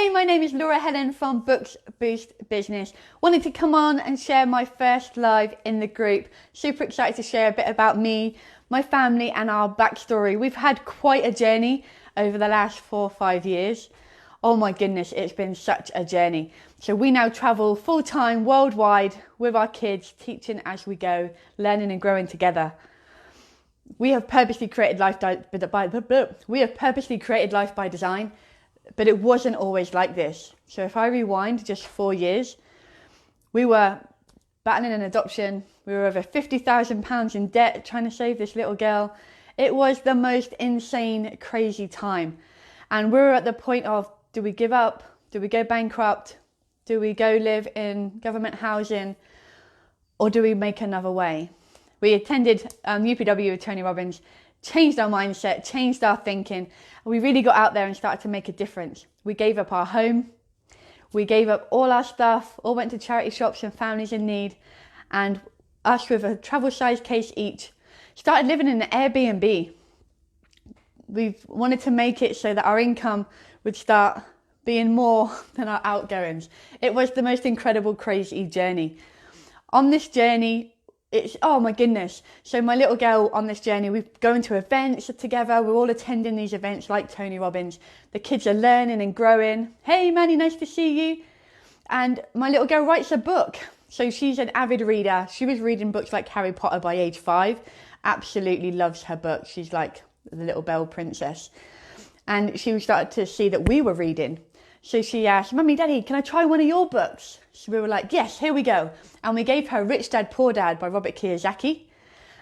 Hey, my name is Helen from Books Boost Business. Wanted to come on and share my first live in the group. Super excited to share a bit about me, my family and our backstory. We've had quite a journey over the last 4 or 5 years. Oh my goodness, it's been such a journey. So we now travel full-time worldwide with our kids, teaching as we go, learning and growing together. We have purposely created life by design. But it wasn't always like this. So if I rewind just 4 years, we were battling an adoption. We were over £50,000 in debt trying to save this little girl. It was the most insane, crazy time. And we were at the point of, do we give up? Do we go bankrupt? Do we go live in government housing? Or do we make another way? We attended UPW with Tony Robbins, changed our mindset, changed our thinking. We really got out there and started to make a difference. We gave up our home. We gave up all our stuff, all went to charity shops and families in need. And us with a travel size case each, started living in an Airbnb. We wanted to make it so that our income would start being more than our outgoings. It was the most incredible, crazy journey. On this journey, oh my goodness. So my little girl on this journey, we're going to events together. We're all attending these events like Tony Robbins. The kids are learning and growing. Hey Manny, nice to see you. And my little girl writes a book. So she's an avid reader. She was reading books like Harry Potter by age 5. Absolutely loves her book. She's like the little Belle princess. And she started to see that we were reading. So she asked, Mummy, Daddy, can I try one of your books? So we were like, yes, here we go. And we gave her Rich Dad, Poor Dad by Robert Kiyosaki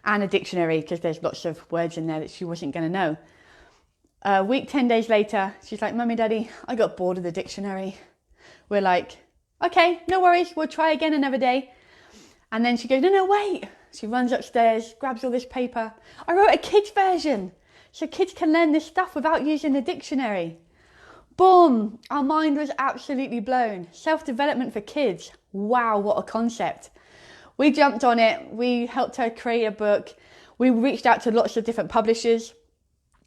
and a dictionary because there's lots of words in there that she wasn't going to know. A week, 10 days later, she's like, Mummy, Daddy, I got bored of the dictionary. We're like, okay, no worries. We'll try again another day. And then she goes, no, wait. She runs upstairs, grabs all this paper. I wrote a kids version so kids can learn this stuff without using the dictionary. Boom! Our mind was absolutely blown. Self-development for kids. Wow, what a concept. We jumped on it. We helped her create a book. We reached out to lots of different publishers.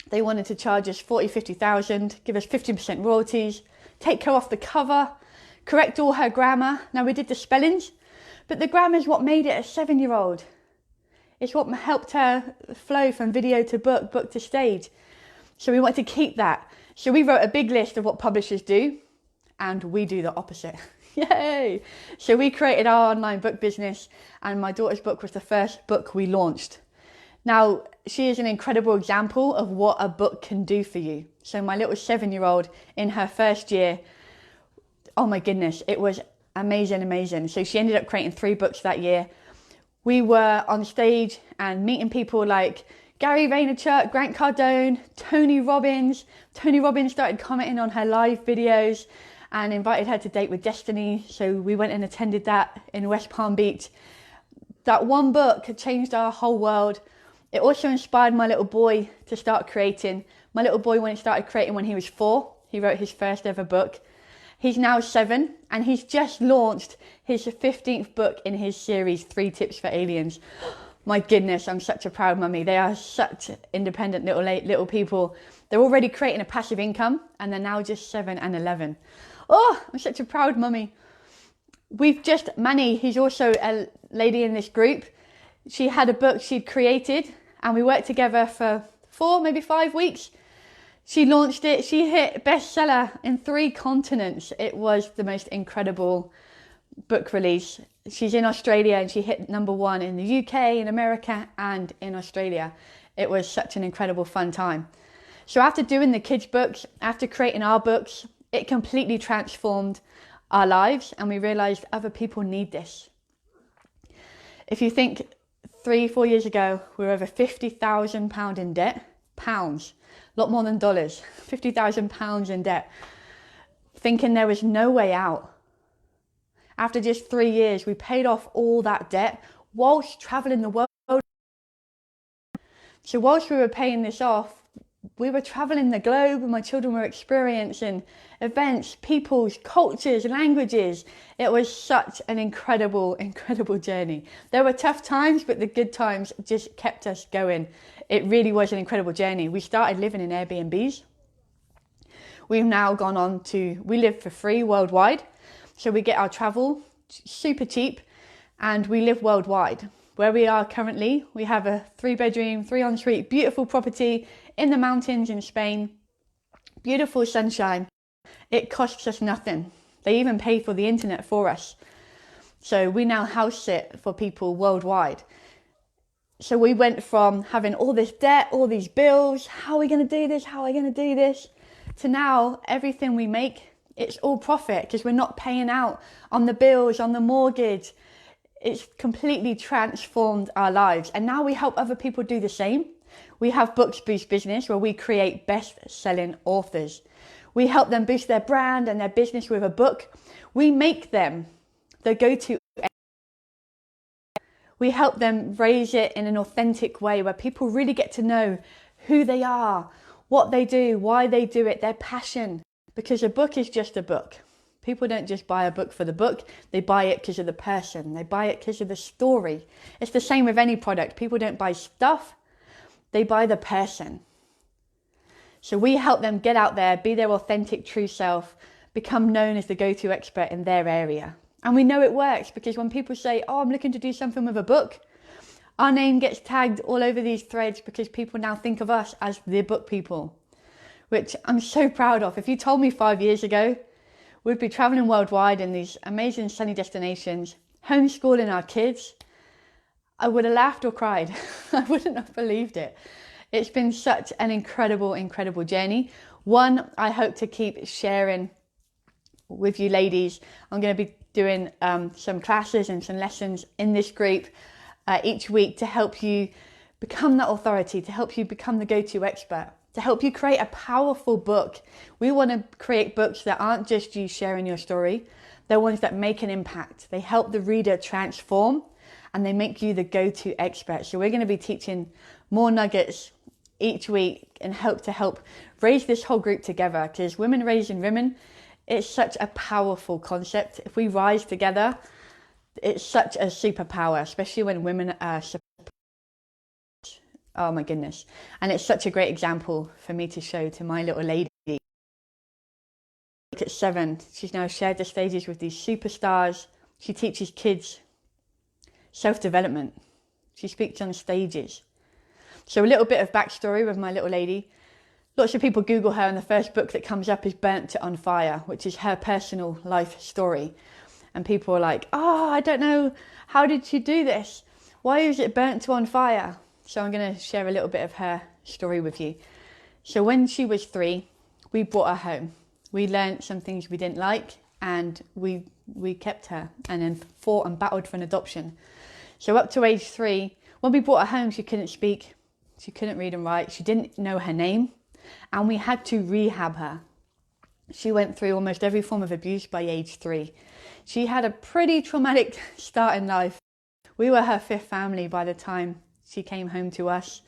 They wanted to charge us 40, 50,000, give us 15% royalties, take her off the cover, correct all her grammar. Now we did the spellings, but the grammar is what made it a 7-year-old. It's what helped her flow from video to book, book to stage. So we wanted to keep that. So we wrote a big list of what publishers do, and we do the opposite. Yay! So we created our online book business, and my daughter's book was the first book we launched. Now, she is an incredible example of what a book can do for you. So my little 7-year-old in her first year, oh my goodness, it was amazing. So she ended up creating 3 books that year. We were on stage and meeting people like Gary Vaynerchuk, Grant Cardone, Tony Robbins. Tony Robbins started commenting on her live videos and invited her to Date with Destiny. So we went and attended that in West Palm Beach. That one book had changed our whole world. It also inspired my little boy to start creating. My little boy started creating when he was 4. He wrote his first ever book. He's now 7 and he's just launched his 15th book in his series, 3 Tips for Aliens. My goodness, I'm such a proud mummy. They are such independent little people. They're already creating a passive income and they're now just 7 and 11. Oh, I'm such a proud mummy. Manny, who's also a lady in this group, she had a book she'd created and we worked together for 4, maybe 5 weeks. She launched it. She hit bestseller in 3 continents. It was the most incredible book release. She's in Australia and she hit #1 in the UK, in America and in Australia. It was such an incredible fun time. So after doing the kids' books, after creating our books, it completely transformed our lives and we realised other people need this. If you think 3, 4 years ago, we were over £50,000 in debt, pounds, a lot more than dollars, £50,000 in debt, thinking there was no way out. After just 3 years, we paid off all that debt whilst traveling the world. So whilst we were paying this off, we were traveling the globe and my children were experiencing events, peoples, cultures, languages. It was such an incredible journey. There were tough times, but the good times just kept us going. It really was an incredible journey. We started living in Airbnbs. we've now gone on to, we live for free worldwide. So we get our travel super cheap and we live worldwide. Where we are currently, we have a 3-bedroom, 3-ensuite, beautiful property in the mountains in Spain. Beautiful sunshine. It costs us nothing. They even pay for the internet for us. So we now house sit for people worldwide. So we went from having all this debt, all these bills, how are we going to do this, how are we going to do this, to now everything we make, it's all profit because we're not paying out on the bills, on the mortgage. It's completely transformed our lives. And now we help other people do the same. We have Books Boost Business where we create best-selling authors. We help them boost their brand and their business with a book. We make them the go-to. We help them raise it in an authentic way where people really get to know who they are, what they do, why they do it, their passion. Because a book is just a book. People don't just buy a book for the book. They buy it because of the person. They buy it because of the story. It's the same with any product. People don't buy stuff. They buy the person. So we help them get out there, be their authentic true self, become known as the go-to expert in their area. And we know it works because when people say, oh, I'm looking to do something with a book, our name gets tagged all over these threads because people now think of us as the book people, which I'm so proud of. If you told me 5 years ago, we'd be traveling worldwide in these amazing sunny destinations, homeschooling our kids, I would have laughed or cried. I wouldn't have believed it. It's been such an incredible, incredible journey. One, I hope to keep sharing with you ladies. I'm going to be doing some classes and some lessons in this group each week to help you become that authority, to help you become the go-to expert, to help you create a powerful book. We want to create books that aren't just you sharing your story. They're ones that make an impact. They help the reader transform and they make you the go-to expert. So we're going to be teaching more nuggets each week and hope to help raise this whole group together, because women raising women, it's such a powerful concept. If we rise together, it's such a superpower, especially when women are oh my goodness. And it's such a great example for me to show to my little lady. At 7, she's now shared the stages with these superstars. She teaches kids self-development. She speaks on stages. So a little bit of backstory with my little lady. Lots of people Google her and the first book that comes up is Burnt on Fire, which is her personal life story. And people are like, oh, I don't know, how did she do this? Why is it burnt on fire? So I'm going to share a little bit of her story with you. So when she was 3, we brought her home. We learned some things we didn't like and we kept her and then fought and battled for an adoption. So up to age 3, when we brought her home, she couldn't speak. She couldn't read and write. She didn't know her name. And we had to rehab her. She went through almost every form of abuse by age 3. She had a pretty traumatic start in life. We were her 5th family by the time she came home to us.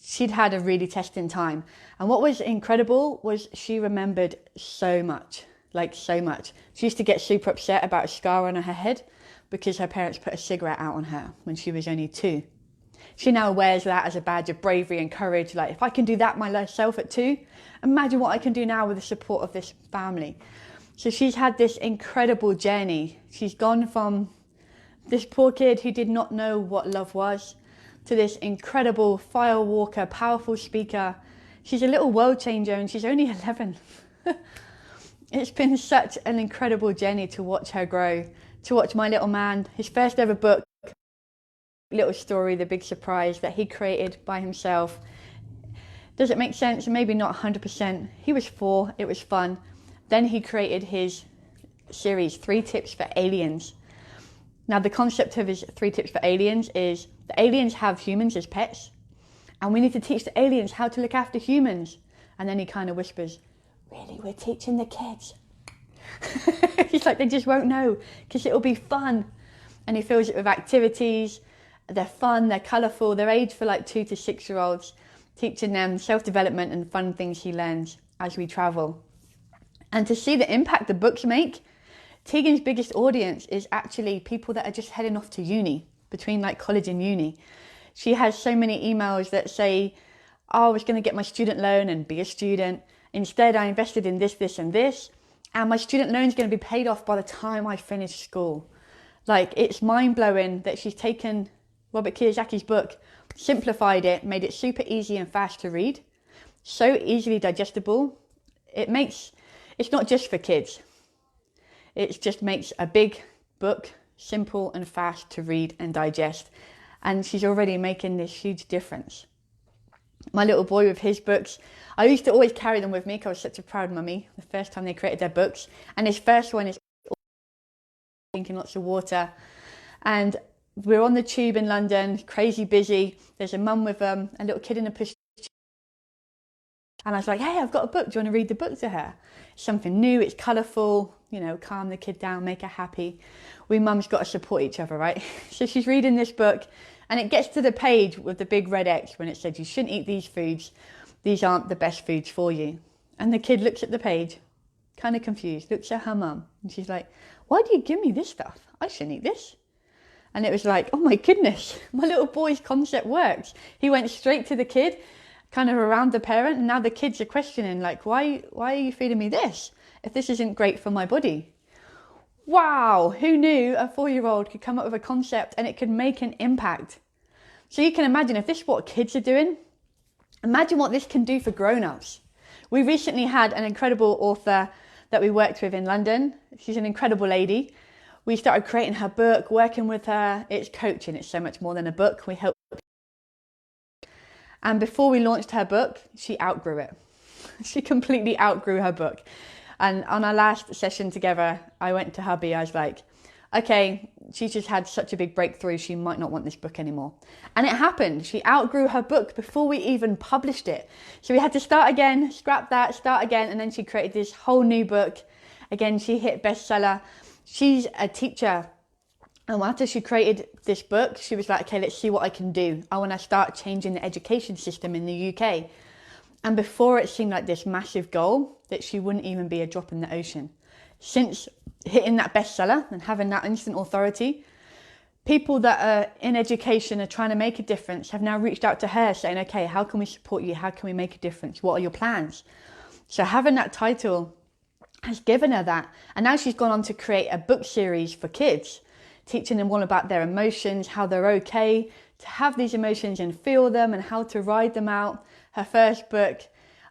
She'd had a really testing time. And what was incredible was she remembered so much, like so much. She used to get super upset about a scar on her head because her parents put a cigarette out on her when she was only 2. She now wears that as a badge of bravery and courage. Like, if I can do that myself at 2, imagine what I can do now with the support of this family. So she's had this incredible journey. She's gone from this poor kid who did not know what love was to this incredible fire walker, powerful speaker. She's a little world changer and she's only 11. It's been such an incredible journey to watch her grow, to watch my little man, his first ever book, little story, the big surprise that he created by himself. Does it make sense? Maybe not 100%. He was 4, it was fun. Then he created his series, 3 Tips for Aliens. Now the concept of his 3 Tips for Aliens is the aliens have humans as pets and we need to teach the aliens how to look after humans. And then he kind of whispers, really, we're teaching the kids? He's like, they just won't know because it'll be fun. And he fills it with activities. They're fun, they're colourful, they're aged for like 2 to 6 year olds, teaching them self-development and fun things he learns as we travel. And to see the impact the books make, Tegan's biggest audience is actually people that are just heading off to uni, between like college and uni. She has so many emails that say, oh, I was going to get my student loan and be a student. Instead, I invested in this, this, and this. And my student loan is going to be paid off by the time I finish school. Like, it's mind-blowing that she's taken Robert Kiyosaki's book, simplified it, made it super easy and fast to read, so easily digestible. It's not just for kids. It just makes a big book simple and fast to read and digest. And she's already making this huge difference. My little boy with his books, I used to always carry them with me because I was such a proud mummy the first time they created their books. And his first one is drinking lots of water. And we're on the tube in London, crazy busy. There's a mum with a little kid in a push. And I was like, hey, I've got a book. Do you want to read the book to her? It's something new, it's colourful, calm the kid down, make her happy. We mums got to support each other, right? So she's reading this book and it gets to the page with the big red X when it said, you shouldn't eat these foods. These aren't the best foods for you. And the kid looks at the page, kind of confused, looks at her mum. And she's like, why do you give me this stuff? I shouldn't eat this. And it was like, oh my goodness, my little boy's concept works. He went straight to the kid, kind of around the parent, and now the kids are questioning, like, why are you feeding me this if this isn't great for my body? Wow, who knew a 4-year-old could come up with a concept and it could make an impact? So you can imagine, if this is what kids are doing, imagine what this can do for grown-ups. We recently had an incredible author that we worked with in London. She's an incredible lady. We started creating her book, working with her. It's coaching, it's so much more than a book. We help. And before we launched her book, she outgrew it. She completely outgrew her book. And on our last session together, I went to hubby. I was like, okay, she's just had such a big breakthrough. She might not want this book anymore. And it happened. She outgrew her book before we even published it. So we had to start again, scrap that, start again. And then she created this whole new book. Again, she hit bestseller. She's a teacher. And after she created this book, she was like, okay, let's see what I can do. I want to start changing the education system in the UK. And before, it seemed like this massive goal that she wouldn't even be a drop in the ocean. Since hitting that bestseller and having that instant authority, people that are in education are trying to make a difference have now reached out to her saying, okay, how can we support you? How can we make a difference? What are your plans? So having that title has given her that. And now she's gone on to create a book series for kids, teaching them all about their emotions, how they're okay to have these emotions and feel them and how to ride them out. Her first book,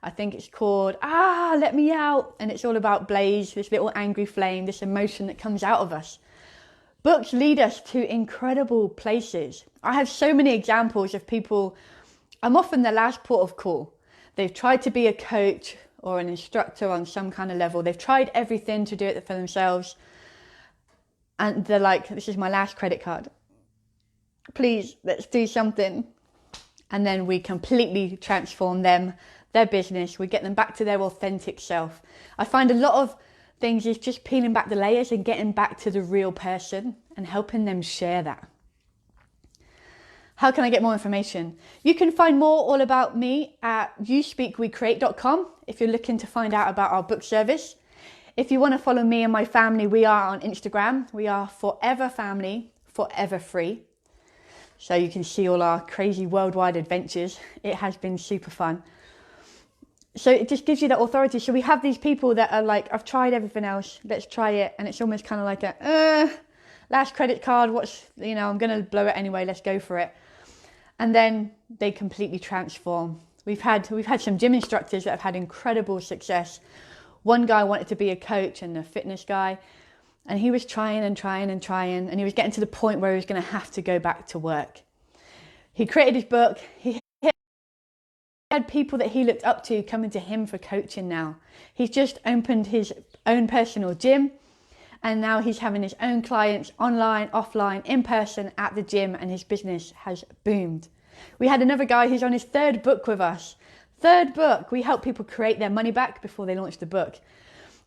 I think it's called Let Me Out. And it's all about Blaze, this little angry flame, this emotion that comes out of us. Books lead us to incredible places. I have so many examples of people, I'm often the last port of call. They've tried to be a coach or an instructor on some kind of level. They've tried everything to do it for themselves. And they're like, this is my last credit card. Please, let's do something. And then we completely transform them, their business. We get them back to their authentic self. I find a lot of things is just peeling back the layers and getting back to the real person and helping them share that. How can I get more information? You can find more all about me at youspeakwecreate.com if you're looking to find out about our book service. If you want to follow me and my family, we are on Instagram. We are Forever Family, Forever Free. So you can see all our crazy worldwide adventures. It has been super fun. So it just gives you that authority. So we have these people that are like, I've tried everything else, let's try it. And it's almost kind of like last credit card, I'm going to blow it anyway, let's go for it. And then they completely transform. We've had some gym instructors that have had incredible success. One guy wanted to be a coach and a fitness guy. And he was trying, and he was getting to the point where he was going to have to go back to work. He created his book. He had people that he looked up to coming to him for coaching now. He's just opened his own personal gym, and now he's having his own clients online, offline, in person, at the gym, and his business has boomed. We had another guy who's on his third book with us. Third book. We help people create their money back before they launch the book.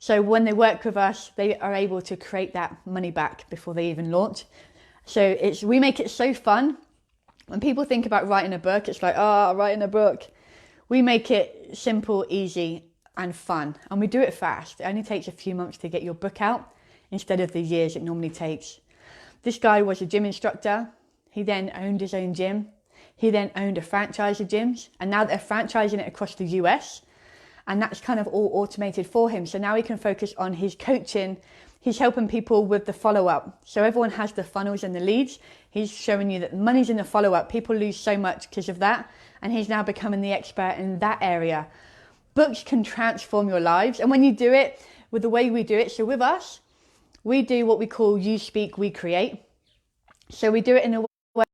So when they work with us, they are able to create that money back before they even launch. So we make it so fun. When people think about writing a book, it's like, writing a book. We make it simple, easy, and fun. And we do it fast. It only takes a few months to get your book out instead of the years it normally takes. This guy was a gym instructor. He then owned his own gym. He then owned a franchise of gyms. And now they're franchising it across the US. And that's kind of all automated for him. So now he can focus on his coaching. He's helping people with the follow-up. So everyone has the funnels and the leads. He's showing you that money's in the follow-up. People lose so much because of that. And he's now becoming the expert in that area. Books can transform your lives. And when you do it with the way we do it, so with us, we do what we call you speak, we create. So we do it in a way,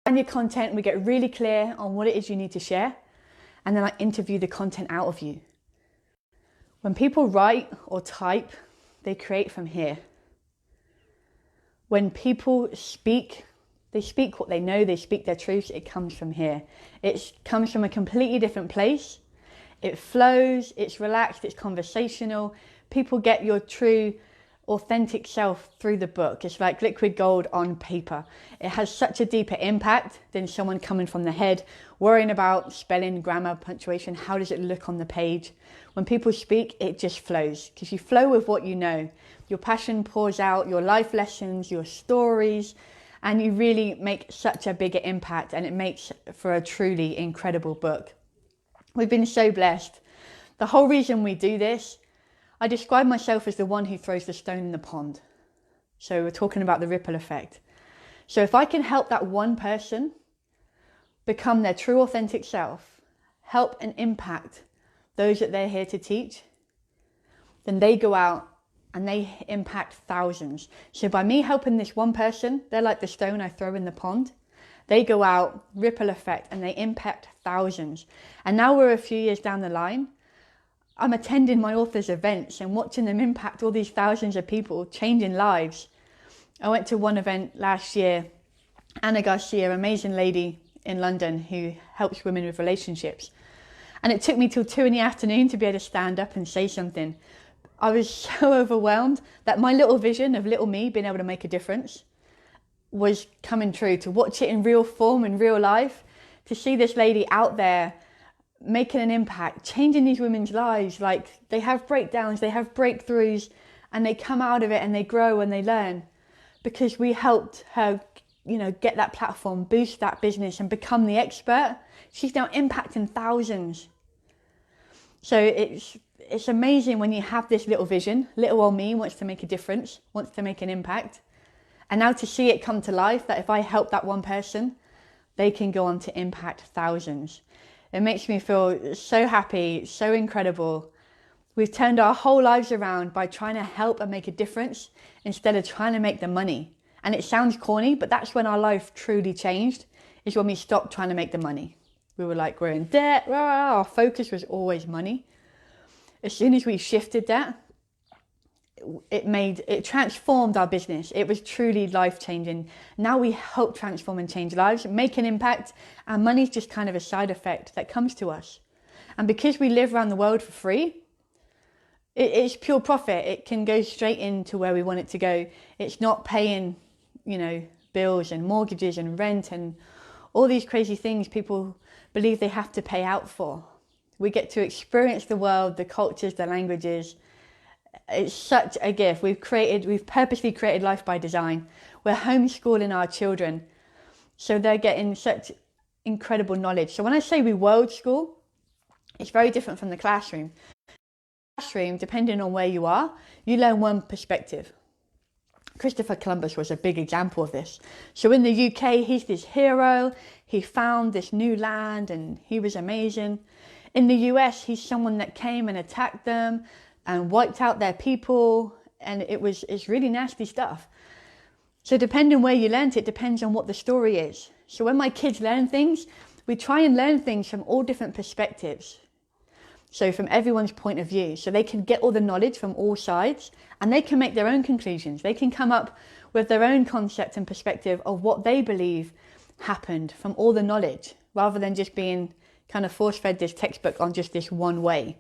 and your content, we get really clear on what it is you need to share. And then I interview the content out of you. When people write or type, they create from here. When people speak, they speak what they know, they speak their truths, it comes from here. It comes from a completely different place. It flows, it's relaxed, it's conversational. People get your true, authentic self through the book. It's like liquid gold on paper. It has such a deeper impact than someone coming from the head, worrying about spelling, grammar, punctuation. How does it look on the page? When people speak, it just flows because you flow with what you know. Your passion pours out, your life lessons, your stories, and you really make such a bigger impact, and it makes for a truly incredible book. We've been so blessed. The whole reason we do this, I describe myself as the one who throws the stone in the pond. So we're talking about the ripple effect. So if I can help that one person become their true authentic self, help and impact those that they're here to teach, then they go out and they impact thousands. So by me helping this one person, they're like the stone I throw in the pond. They go out, ripple effect, and they impact thousands. And now we're a few years down the line. I'm attending my authors' events and watching them impact all these thousands of people, changing lives. I went to one event last year, Anna Garcia, amazing lady in London who helps women with relationships. And it took me till 2 PM to be able to stand up and say something. I was so overwhelmed that my little vision of little me being able to make a difference was coming true. To watch it in real form, in real life, to see this lady out there making an impact, changing these women's lives. Like, they have breakdowns, they have breakthroughs, and they come out of it and they grow and they learn because we helped her, get that platform, boost that business and become the expert. She's now impacting thousands. So it's amazing when you have this little vision. Little old me wants to make a difference, wants to make an impact. And now to see it come to life, that if I help that one person, they can go on to impact thousands. It makes me feel so happy, so incredible. We've turned our whole lives around by trying to help and make a difference instead of trying to make the money. And it sounds corny, but that's when our life truly changed, is when we stopped trying to make the money. We were like, we're in debt. Our focus was always money. As soon as we shifted that, it transformed our business. It was truly life-changing. Now we help transform and change lives, make an impact, and money's just kind of a side effect that comes to us. And because we live around the world for free, it's pure profit. It can go straight into where we want it to go. It's not paying, bills and mortgages and rent and all these crazy things people believe they have to pay out for. We get to experience the world, the cultures, the languages. It's such a gift. We've purposely created life by design. We're homeschooling our children, so they're getting such incredible knowledge. So when I say we world school, it's very different from the classroom. Classroom, depending on where you are, you learn one perspective. Christopher Columbus was a big example of this. So in the UK, he's this hero. He found this new land and he was amazing. In the US, he's someone that came and attacked them and wiped out their people, and it's really nasty stuff. So depending where you learnt it, depends on what the story is. So when my kids learn things, we try and learn things from all different perspectives. So from everyone's point of view, so they can get all the knowledge from all sides, and they can make their own conclusions. They can come up with their own concept and perspective of what they believe happened from all the knowledge, rather than just being kind of force-fed this textbook on just this one way.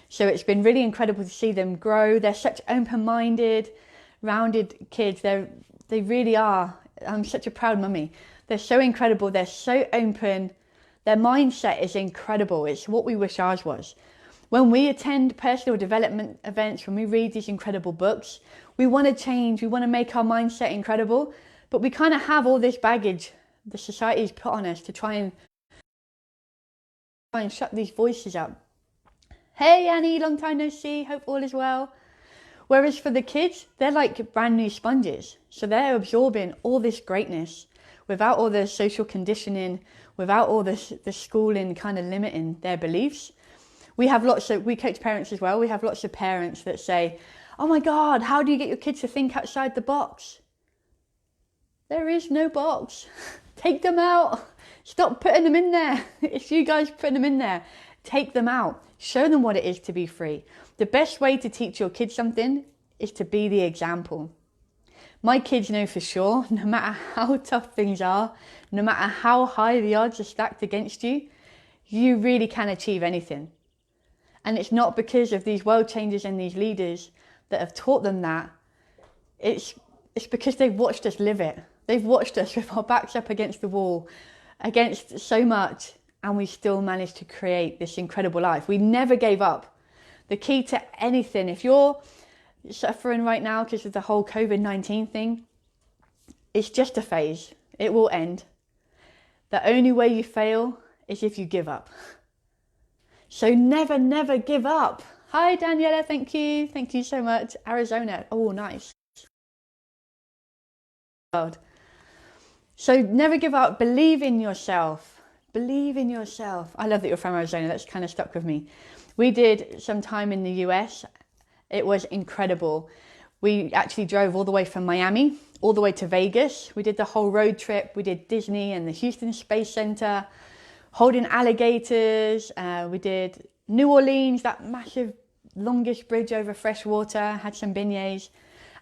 So it's been really incredible to see them grow. They're such open-minded, rounded kids. They really are. I'm such a proud mummy. They're so incredible. They're so open. Their mindset is incredible. It's what we wish ours was. When we attend personal development events, when we read these incredible books, we want to change. We want to make our mindset incredible. But we kind of have all this baggage the society's put on us to try and shut these voices up. Hey Annie, long time no see, hope all is well. Whereas for the kids, they're like brand new sponges. So they're absorbing all this greatness without all the social conditioning, without all the schooling kind of limiting their beliefs. We coach parents as well. We have lots of parents that say, oh my God, how do you get your kids to think outside the box? There is no box. Take them out. Stop putting them in there. It's you guys putting them in there. Take them out. Show them what it is to be free. The best way to teach your kids something is to be the example. My kids know for sure, no matter how tough things are, no matter how high the odds are stacked against you, you really can achieve anything. And it's not because of these world changers and these leaders that have taught them that. It's because they've watched us live it. They've watched us with our backs up against the wall, against so much, and we still managed to create this incredible life. We never gave up. The key to anything, if you're suffering right now because of the whole COVID-19 thing, it's just a phase. It will end. The only way you fail is if you give up. So never, never give up. Hi, Daniela. Thank you. Thank you so much. Arizona. Oh, nice. So never give up. Believe in yourself. Believe in yourself. I love that you're from Arizona. That's kind of stuck with me. We did some time in the US. It was incredible. We actually drove all the way from Miami, all the way to Vegas. We did the whole road trip. We did Disney and the Houston Space Center, holding alligators. We did New Orleans, that massive, longest bridge over fresh water, had some beignets.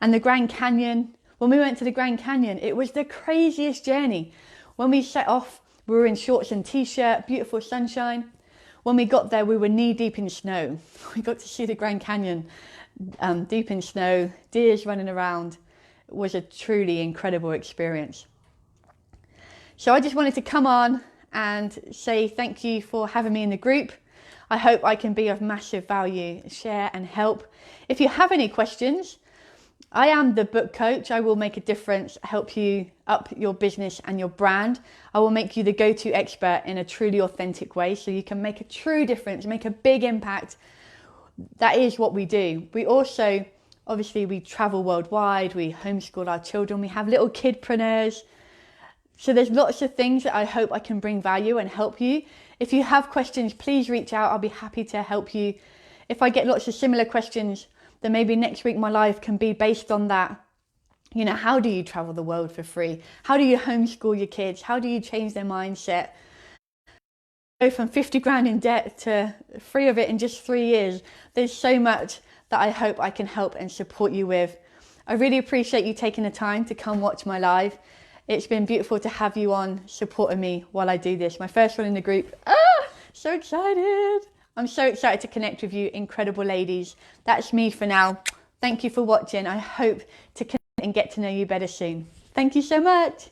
And the Grand Canyon. When we went to the Grand Canyon, it was the craziest journey. When we set off, we were in shorts and t-shirt, beautiful sunshine. When we got there, we were knee deep in snow. We got to see the Grand Canyon deep in snow, deers running around. It was a truly incredible experience. So I just wanted to come on and say thank you for having me in the group. I hope I can be of massive value, share and help. If you have any questions, I am the book coach. I will make a difference, help you up your business and your brand. I will make you the go-to expert in a truly authentic way so you can make a true difference, make a big impact. That is what we do. We also, obviously, we travel worldwide. We homeschool our children. We have little kidpreneurs. So there's lots of things that I hope I can bring value and help you. If you have questions, please reach out. I'll be happy to help you. If I get lots of similar questions, then maybe next week my live can be based on that. You know, how do you travel the world for free? How do you homeschool your kids? How do you change their mindset? Go from 50 grand in debt to free of it in just 3 years. There's so much that I hope I can help and support you with. I really appreciate you taking the time to come watch my live. It's been beautiful to have you on supporting me while I do this. My first one in the group. So excited. I'm so excited to connect with you, incredible ladies. That's me for now. Thank you for watching. I hope to connect and get to know you better soon. Thank you so much.